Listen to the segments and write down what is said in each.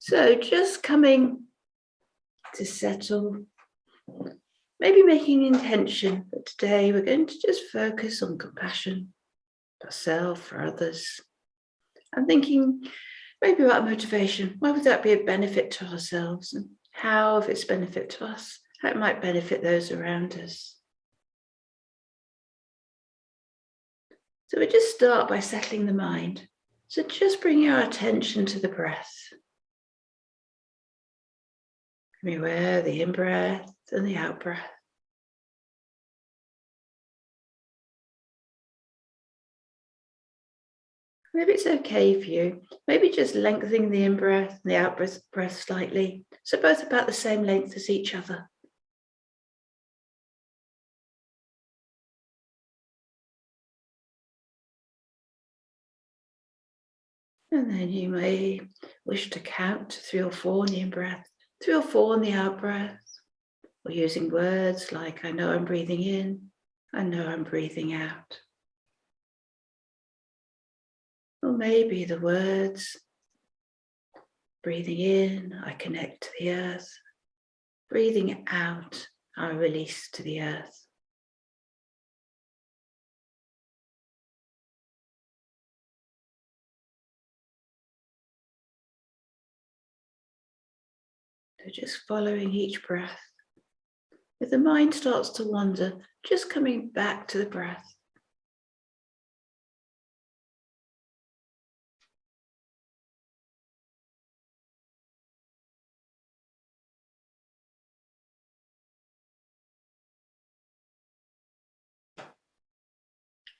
So just coming to settle, maybe making an intention that today we're going to just focus on compassion for ourselves, for others. I'm thinking maybe about motivation. Why would that be a benefit to ourselves, and how, if it's benefit to us, how it might benefit those around us. So we just start by settling the mind. So just bringing our attention to the breath. Be aware of the in-breath and the out-breath. Maybe it's okay for you, maybe just lengthening the in-breath and the out-breath slightly, so both about the same length as each other. And then you may wish to count to 3 or 4 in the in-breath, 3 or 4 in the out-breath, or using words like, I know I'm breathing in, I know I'm breathing out. Or maybe the words, breathing in, I connect to the earth. Breathing out, I release to the earth. So just following each breath. If the mind starts to wander, just coming back to the breath.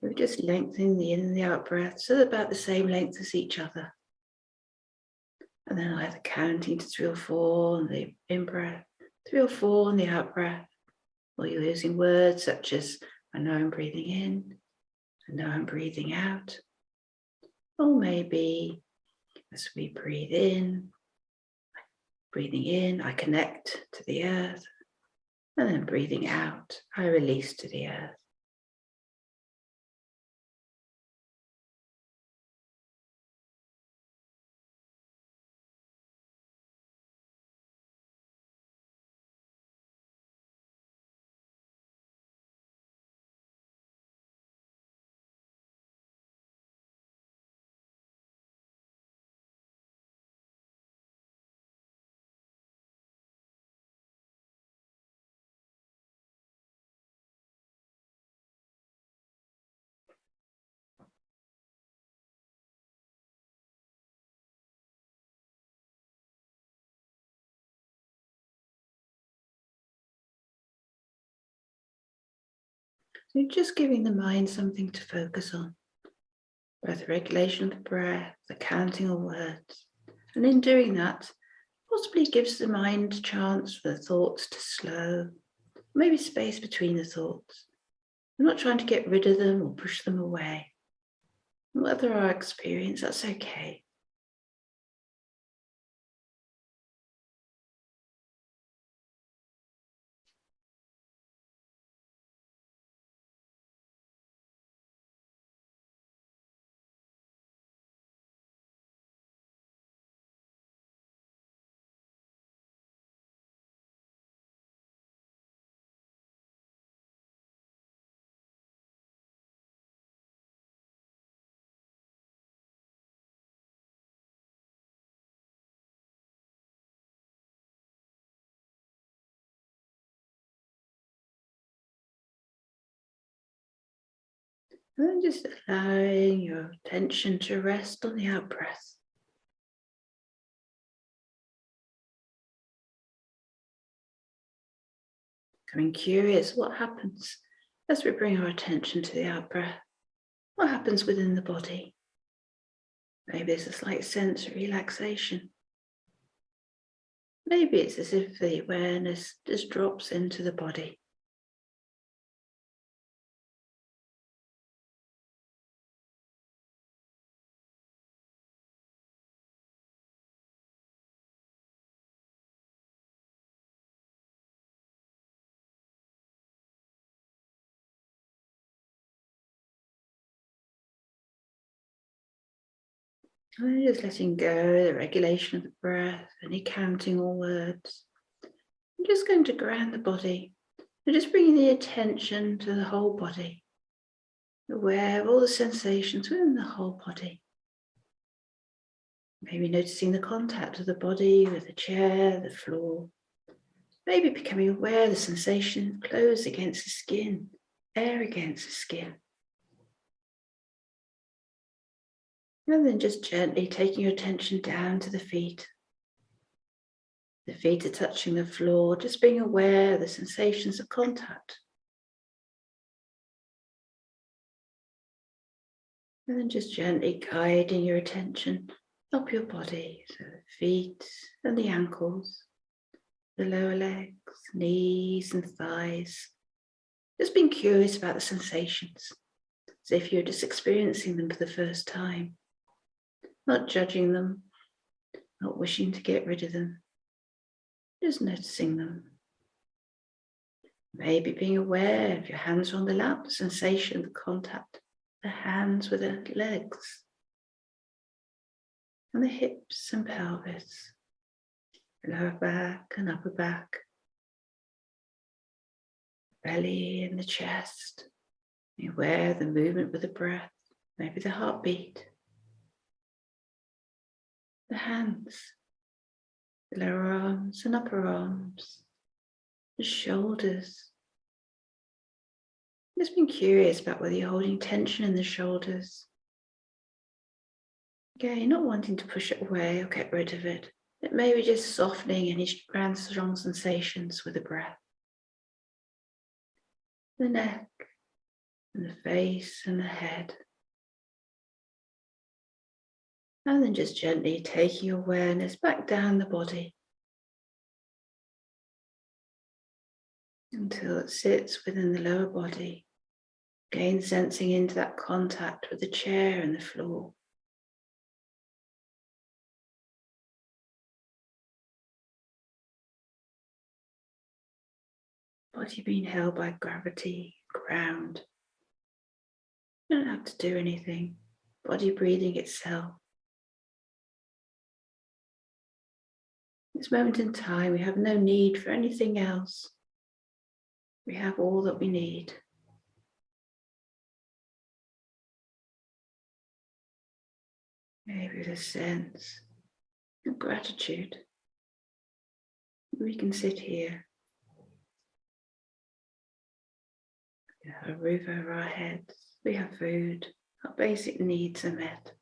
We're just lengthening the in and the out breath, so they're about the same length as each other. And then either counting to 3 or 4 on the in breath, 3 or 4 on the out breath, or you're using words such as, I know I'm breathing in, I know I'm breathing out. Or maybe as we breathe in, I connect to the earth. And then breathing out, I release to the earth. So you're just giving the mind something to focus on. Both the regulation of the breath, the counting of words. And in doing that, possibly gives the mind a chance for the thoughts to slow, maybe space between the thoughts. We're not trying to get rid of them or push them away. Whether our experience, that's okay. And then just allowing your attention to rest on the out breath. Becoming curious what happens as we bring our attention to the out breath. What happens within the body? Maybe it's a slight sense of relaxation. Maybe it's as if the awareness just drops into the body. And just letting go the regulation of the breath, any counting or words. I'm just going to ground the body. And just bringing the attention to the whole body, aware of all the sensations within the whole body. Maybe noticing the contact of the body with the chair, the floor. Maybe becoming aware of the sensation of clothes against the skin, air against the skin. And then just gently taking your attention down to the feet. The feet are touching the floor, just being aware of the sensations of contact. And then just gently guiding your attention up your body, so the feet and the ankles, the lower legs, knees and thighs. Just being curious about the sensations, as if you're just experiencing them for the first time. Not judging them, not wishing to get rid of them, just noticing them. Maybe being aware if your hands are on the lap, the sensation, the contact, the hands with the legs, and the hips and pelvis, lower back and upper back, belly and the chest. Be aware of the movement with the breath, maybe the heartbeat, the hands, the lower arms and upper arms, the shoulders. Just being curious about whether you're holding tension in the shoulders. Again, not wanting to push it away or get rid of it. It may be just softening any grand strong sensations with the breath. The neck and the face and the head. And then just gently taking awareness back down the body until it sits within the lower body. Again, sensing into that contact with the chair and the floor. Body being held by gravity, ground. You don't have to do anything. Body breathing itself. This moment in time, we have no need for anything else. We have all that we need. Maybe with a sense of gratitude. We can sit here. We have a roof over our heads. We have food. Our basic needs are met.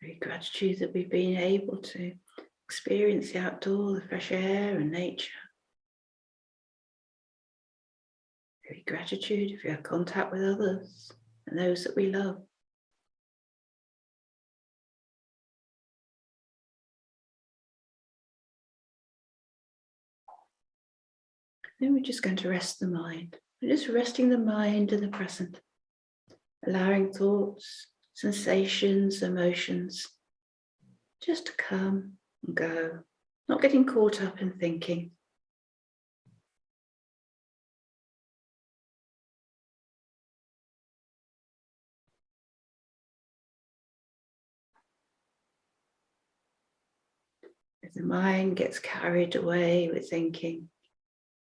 Very gratitude that we've been able to experience the outdoor, the fresh air and nature. Very gratitude if we have contact with others and those that we love. Then we're just going to rest the mind. We're just resting the mind in the present, allowing thoughts, sensations, emotions just to come and go, not getting caught up in thinking. If the mind gets carried away with thinking,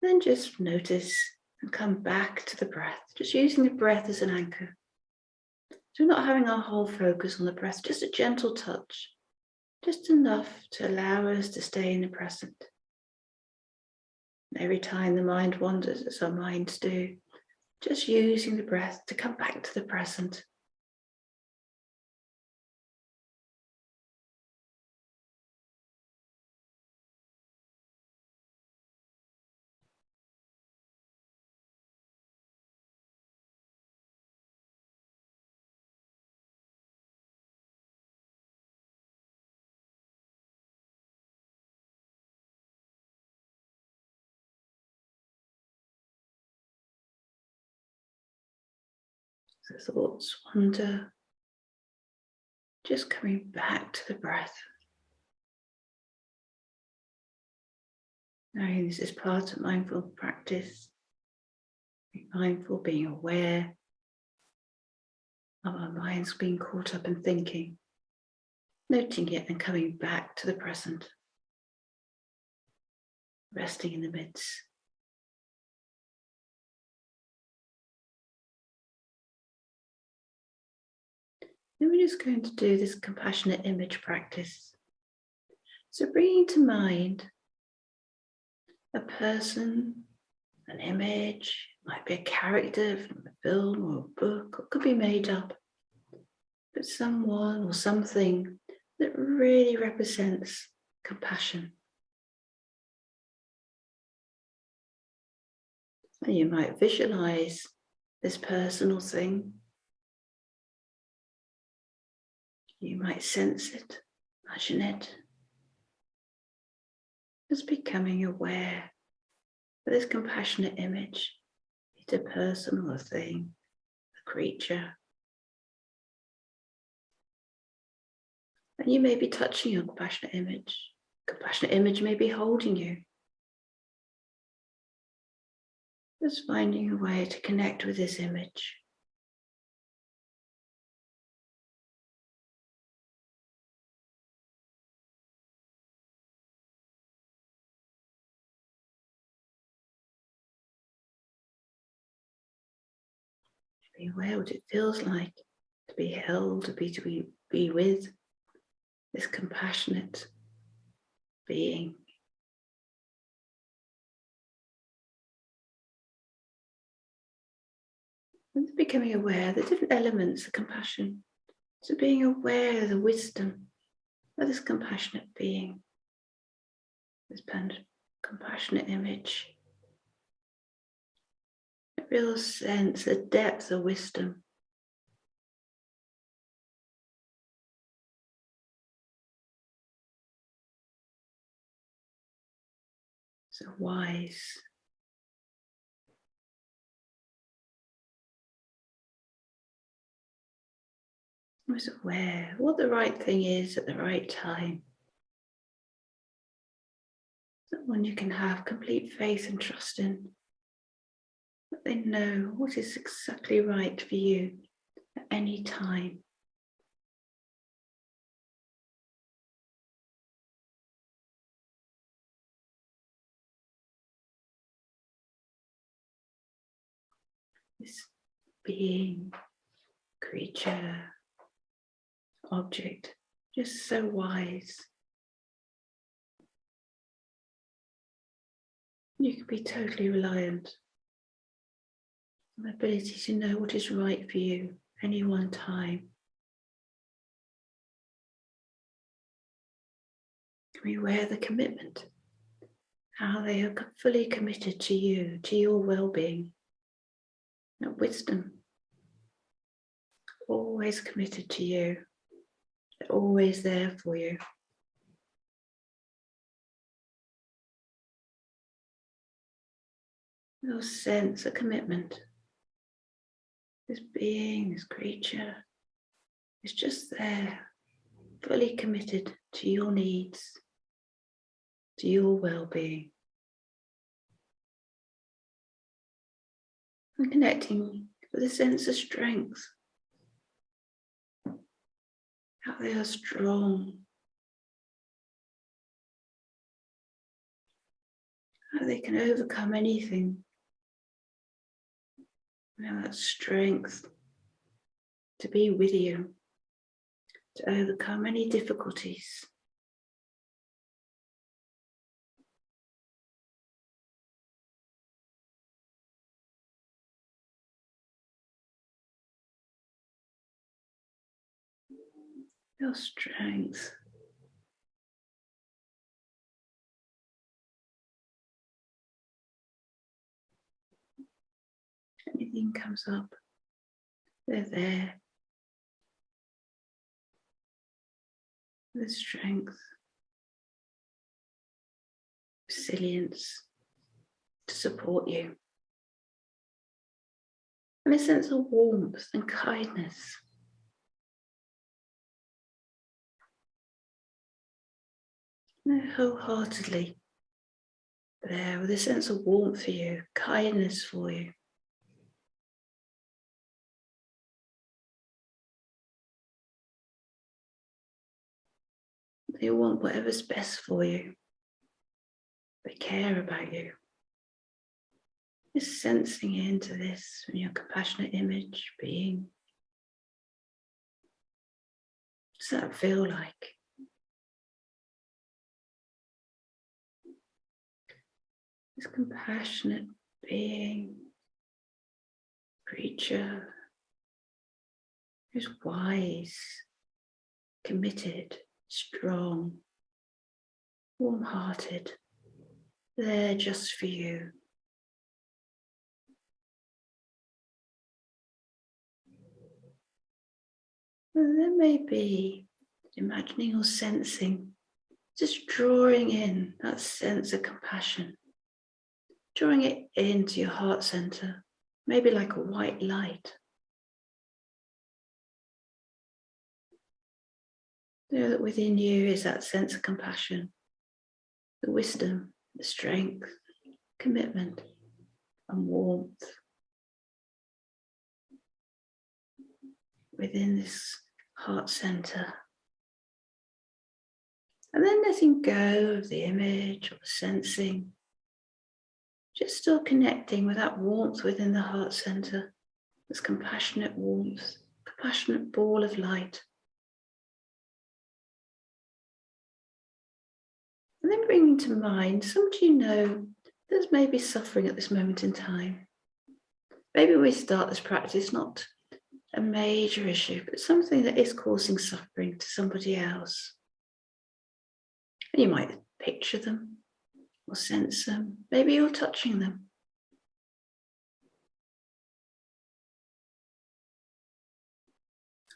then just notice and come back to the breath, just using the breath as an anchor. So we're not having our whole focus on the breath, just a gentle touch, just enough to allow us to stay in the present. Every time the mind wanders, as our minds do, just using the breath to come back to the present. The thoughts wander, just coming back to the breath. Knowing this is part of mindful practice, Being mindful, being aware of our minds being caught up in thinking, noting it and coming back to the present, resting in the midst. Then we're just going to do this compassionate image practice. So bringing to mind a person, an image, might be a character from a film or a book, or it could be made up, but someone or something that really represents compassion. And you might visualize this person or thing. You might sense it, imagine it. Just becoming aware of this compassionate image. It's a person or a thing, a creature. And you may be touching your compassionate image. Compassionate image may be holding you. Just finding a way to connect with this image. Be aware what it feels like to be held, to be with this compassionate being. And becoming aware of the different elements of compassion. So being aware of the wisdom of this compassionate being, this compassionate image. A real sense, the depth of wisdom. So wise. Always aware of what the right thing is at the right time. Someone you can have complete faith and trust in. That they know what is exactly right for you at any time. This being, creature, object, just so wise. You can be totally reliant on the ability to know what is right for you any one time. Be aware of the commitment, how they are fully committed to you, to your well-being. That wisdom, always committed to you, they're always there for you. Your sense of commitment, this being, this creature, is just there, fully committed to your needs, to your well-being. And connecting with a sense of strength, how they are strong, how they can overcome anything. Now that strength to be with you, to overcome any difficulties. Your strength. Anything comes up, they're there. The strength, resilience to support you. And a sense of warmth and kindness. They're wholeheartedly there with a sense of warmth for you, kindness for you. They want whatever's best for you. They care about you. Just sensing into this from your compassionate image being. What does that feel like? This compassionate being, creature, who's wise, committed, strong, warm-hearted, there just for you. And there may be imagining or sensing, just drawing in that sense of compassion, drawing it into your heart center, maybe like a white light. Know that within you is that sense of compassion, the wisdom, the strength, commitment, and warmth. Within this heart center. And then letting go of the image or the sensing. Just still connecting with that warmth within the heart center. This compassionate warmth, compassionate ball of light. And then bringing to mind somebody you know that's maybe suffering at this moment in time. Maybe we start this practice not a major issue, but something that is causing suffering to somebody else. And you might picture them or sense them. Maybe you're touching them.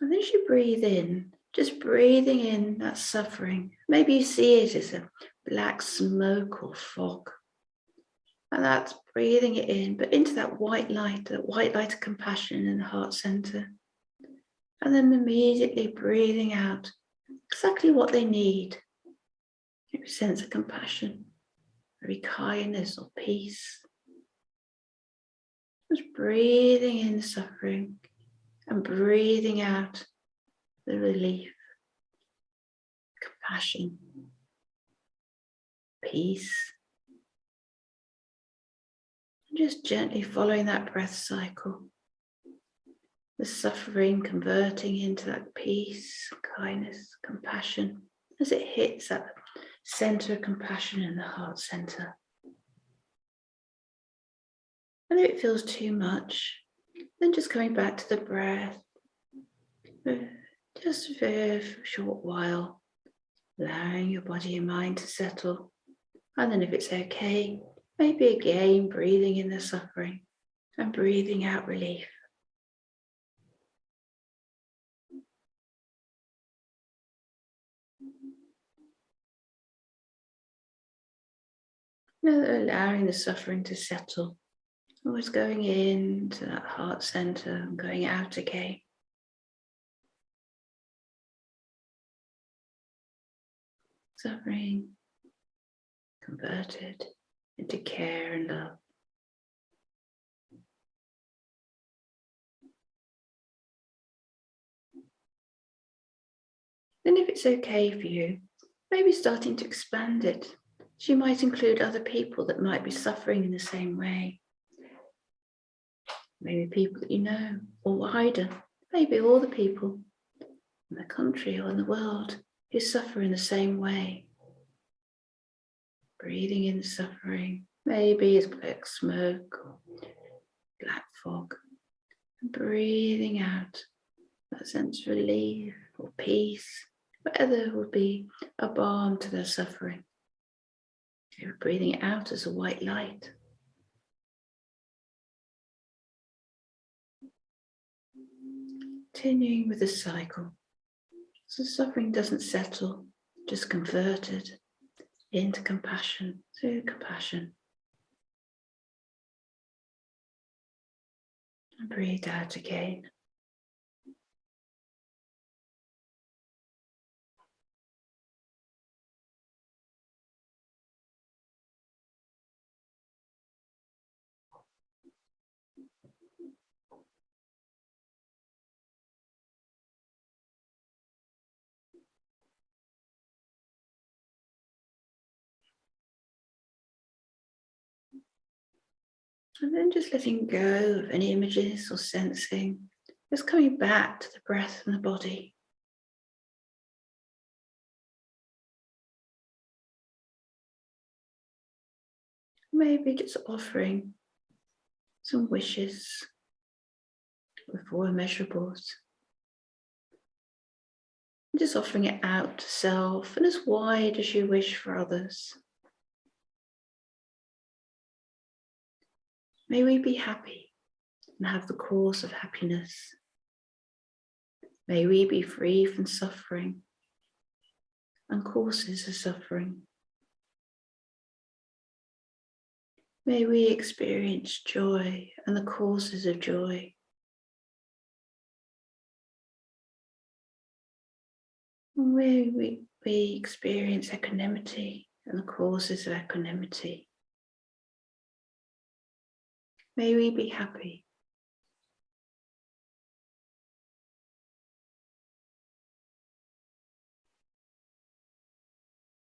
And as you breathe in, just breathing in that suffering. Maybe you see it as a black smoke or fog. And that's breathing it in, but into that white light of compassion in the heart center. And then immediately breathing out exactly what they need. Maybe a sense of compassion, maybe kindness or peace. Just breathing in the suffering and breathing out the relief, compassion, peace. And just gently following that breath cycle. The suffering converting into that peace, kindness, compassion as it hits that center of compassion in the heart center. And if it feels too much, then just coming back to the breath, just for a short while, allowing your body and mind to settle. And then if it's okay, maybe again breathing in the suffering and breathing out relief. Now allowing the suffering to settle, always going into that heart center and going out again. Suffering converted into care and love. Then if it's okay for you, maybe starting to expand it. So you might include other people that might be suffering in the same way. Maybe people that you know, or wider, maybe all the people in the country or in the world who suffer in the same way. Breathing in the suffering, maybe as black smoke or black fog. And breathing out that sense of relief or peace, whatever would be a balm to their suffering. You're breathing it out as a white light. Continuing with the cycle. So suffering doesn't settle, just converted into compassion, through compassion. And breathe out again. And then just letting go of any images or sensing, just coming back to the breath and the body. Maybe just offering some wishes with 4 immeasurables. Just offering it out to self and as wide as you wish for others. May we be happy and have the cause of happiness. May we be free from suffering and causes of suffering. May we experience joy and the causes of joy. May we experience equanimity and the causes of equanimity. May we be happy.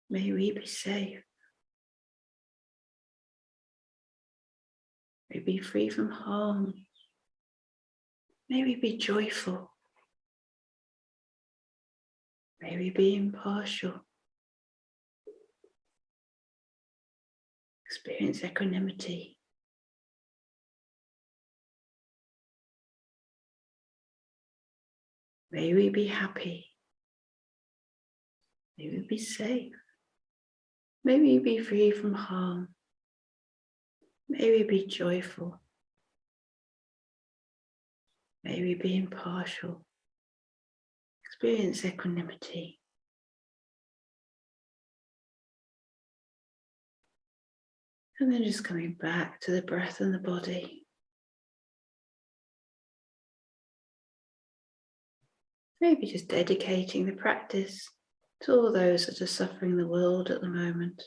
May we be safe. May we be free from harm. May we be joyful. May we be impartial. Experience equanimity. May we be happy. May we be safe. May we be free from harm. May we be joyful. May we be impartial. Experience equanimity. And then just coming back to the breath and the body. Maybe just dedicating the practice to all those that are suffering in the world at the moment.